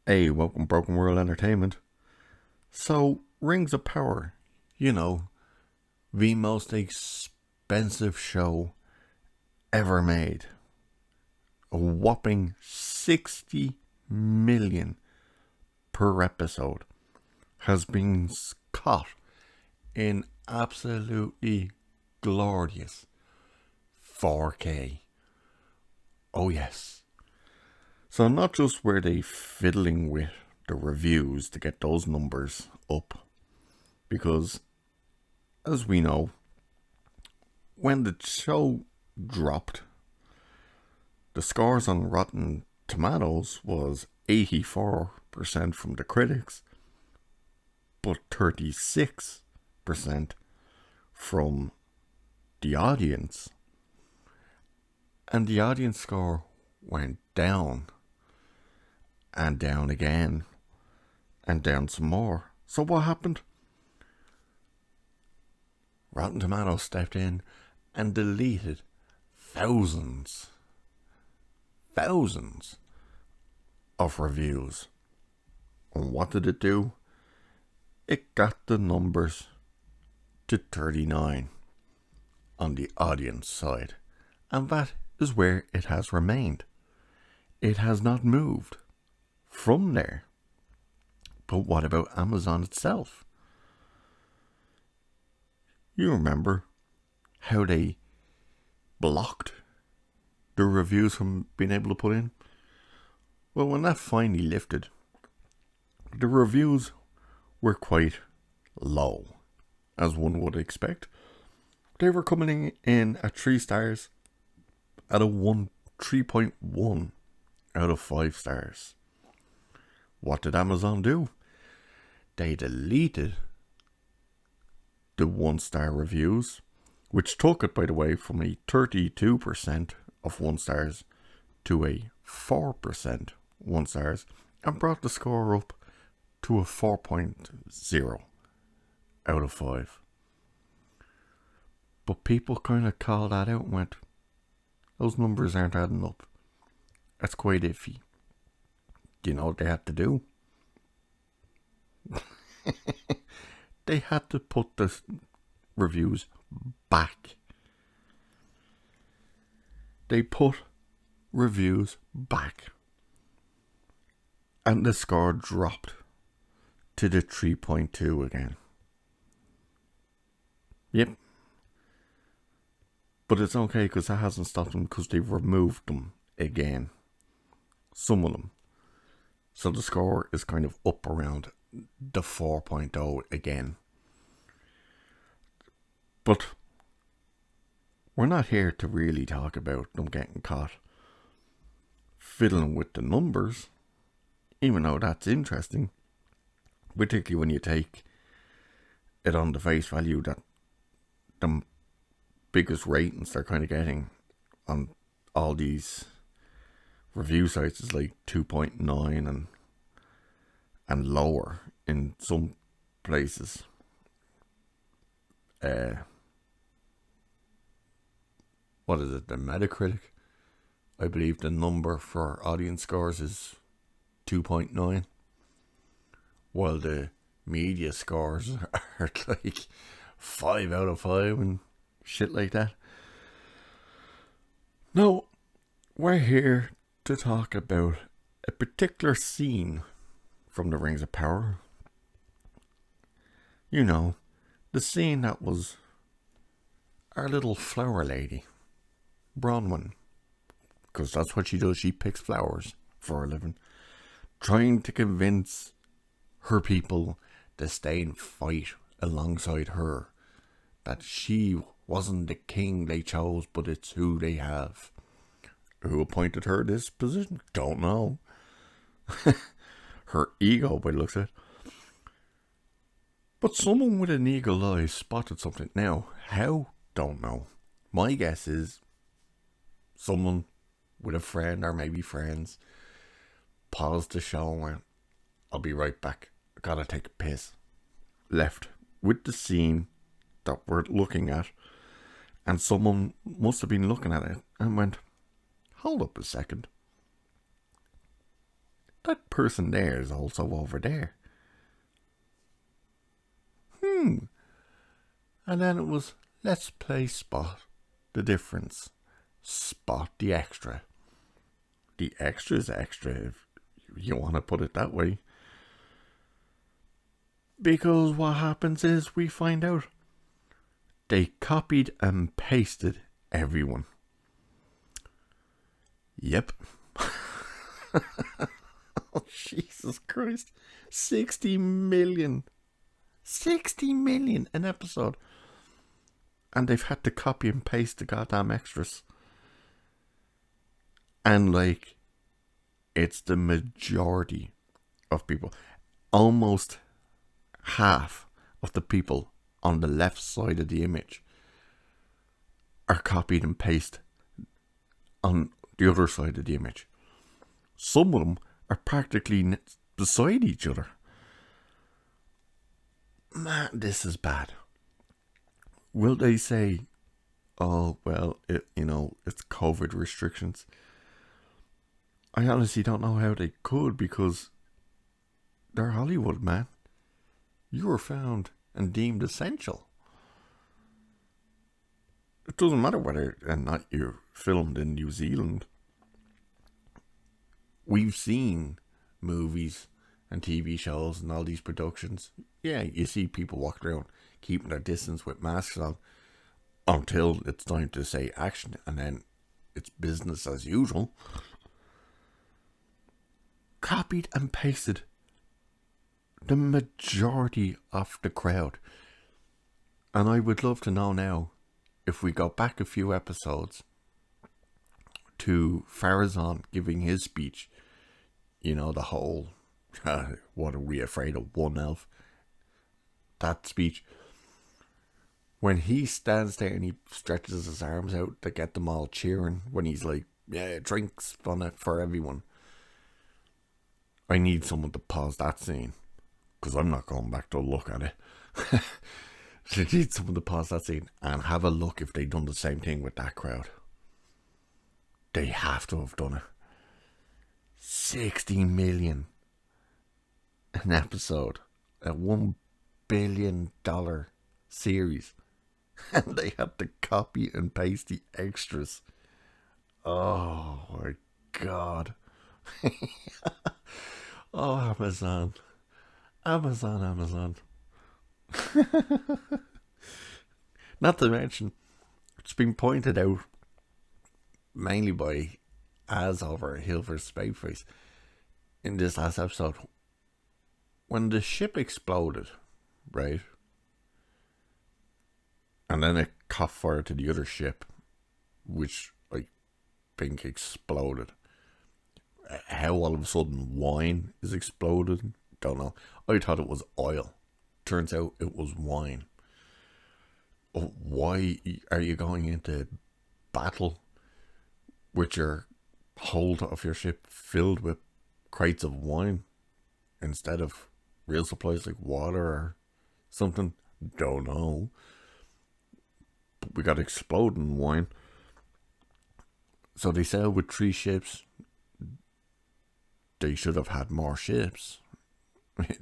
Hey, welcome Broken World Entertainment. So, Rings of Power, you know, the most expensive show ever made. A whopping 60 million per episode has been caught in absolutely glorious 4K. Oh yes. So not just were they fiddling with the reviews to get those numbers up, because as we know, when the show dropped, the scores on Rotten Tomatoes was 84% from the critics, but 36% from the audience. And the audience score went down and down again and down some more. So what happened? Rotten Tomatoes stepped in and deleted thousands of reviews. And what did it do? It got the numbers to 39 on the audience side. And that is where it has remained. It has not moved from there. But what about Amazon itself? You remember how they blocked the reviews from being able to put in? Well, when that finally lifted, the reviews were quite low, as one would expect. They were coming in at 3 stars, at a 3.1 out of 5 stars. What did Amazon do? They deleted the 1-star reviews, which took it, by the way, from a 32% of 1 stars to a 4% 1 stars, and brought the score up to a 4.0 out of 5. But people kind of called that out and went, those numbers aren't adding up. That's quite iffy. Do you know what they had to do? They had to put the reviews back. They put reviews back. And the score dropped to the 3.2 again. Yep. But it's okay, because that hasn't stopped them, because they've removed them again. Some of them. So the score is kind of up around the 4.0 again. But we're not here to really talk about them getting caught fiddling with the numbers, even though that's interesting, particularly when you take it on the face value that the biggest ratings they're kind of getting on all these review sites is like 2.9 and lower in some places. What is it? The Metacritic, I believe the number for audience scores is 2.9, while the media scores are like 5 out of 5 and shit like that. No, we're here to talk about a particular scene from the Rings of Power. You know, the scene that was our little flower lady, Bronwyn, because that's what she does. She picks flowers for a living, trying to convince her people to stay and fight alongside her, that she wasn't the king they chose, but it's who they have. Who appointed her this position? Don't know. Her ego, by the looks of it. But someone with an eagle eye spotted something. Now, how? Don't know. My guess is someone with a friend, or maybe friends, paused the show and went, I'll be right back. I gotta take a piss. Left with the scene that we're looking at, and someone must have been looking at it and went, hold up a second. that person there is also over there. And then it was, let's play spot the difference. Spot the extra. The extra's extra, if you want to put it that way. Because what happens is we find out they copied and pasted everyone. Yep. Oh, Jesus Christ. 60 million. 60 million an episode. And they've had to copy and paste the goddamn extras. And like, it's the majority of people. Almost half of the people on the left side of the image are copied and pasted on the other side of the image. Some of them are practically beside each other. Man, this is bad. Will they say, oh, well, it's COVID restrictions? I honestly don't know how they could, because they're Hollywood, man. You were found and deemed essential. It doesn't matter whether or not you're filmed in New Zealand. We've seen movies and TV shows and all these productions. Yeah, you see people walking around keeping their distance with masks on until it's time to say action, and then it's business as usual. Copied and pasted the majority of the crowd. And I would love to know now, if we go back a few episodes to Farazan giving his speech, the whole what are we afraid of, one elf, that speech, when he stands there and he stretches his arms out to get them all cheering, when he's like, yeah, drinks for everyone. I need someone to pause that scene, because I'm not going back to look at it. I need someone to pause that scene and have a look if they've done the same thing with that crowd. They have to have done it. 60 million an episode, a $1 billion series, and they had to copy and paste the extras. Oh my God. Oh, Amazon. Not to mention, it's been pointed out mainly by Az over Hilver Spadeface in this last episode. When the ship exploded, right? And then it caught fire to the other ship, which I think exploded. How all of a sudden wine is exploded, don't know. I thought it was oil. Turns out it was wine. Why are you going into battle with your hold of your ship filled with crates of wine instead of real supplies like water or something? Don't know. But we got exploding wine. So they sail with 3 ships. They should have had more ships.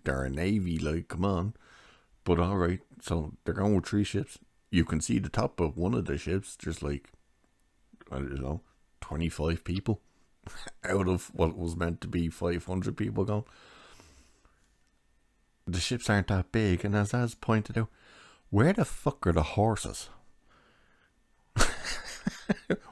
They're a navy, like, come on. But alright, so they're going with 3 ships. You can see the top of one of the ships, just like, I don't know, 25 people out of what was meant to be 500 people going. The ships aren't that big, and as Az pointed out, where the fuck are the horses?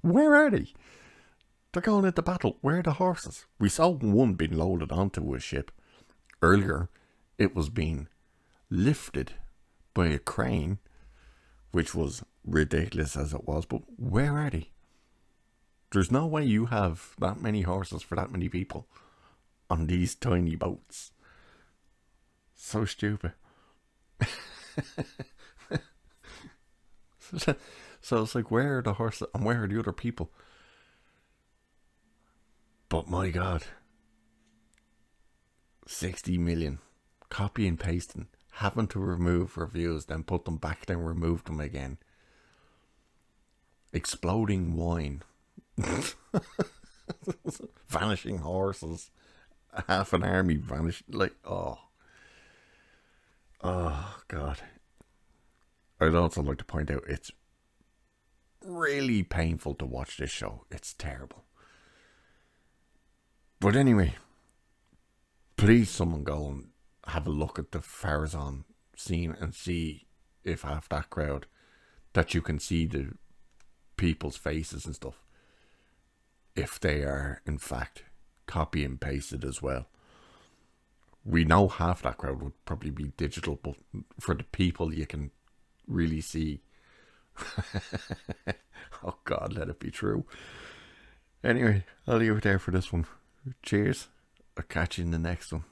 Where are they? They're going into battle. Where are the horses? We saw one being loaded onto a ship. Earlier, it was being lifted by a crane, which was ridiculous as it was. But where are they? There's no way you have that many horses for that many people on these tiny boats. So stupid. So it's like, where are the horses and where are the other people? But my God, 60 million, copy and pasting, having to remove reviews, then put them back, then remove them again. Exploding wine. Vanishing horses. half an army vanished. Like, oh God. I'd also like to point out it's really painful to watch this show. It's terrible. But anyway, please someone go and have a look at the Farazan scene and see if half that crowd, that you can see the people's faces and stuff, if they are in fact copy and pasted as well. We know half that crowd would probably be digital, but for the people you can really see. Oh God, let it be true. Anyway, I'll leave it there for this one. Cheers. I'll catch you in the next one.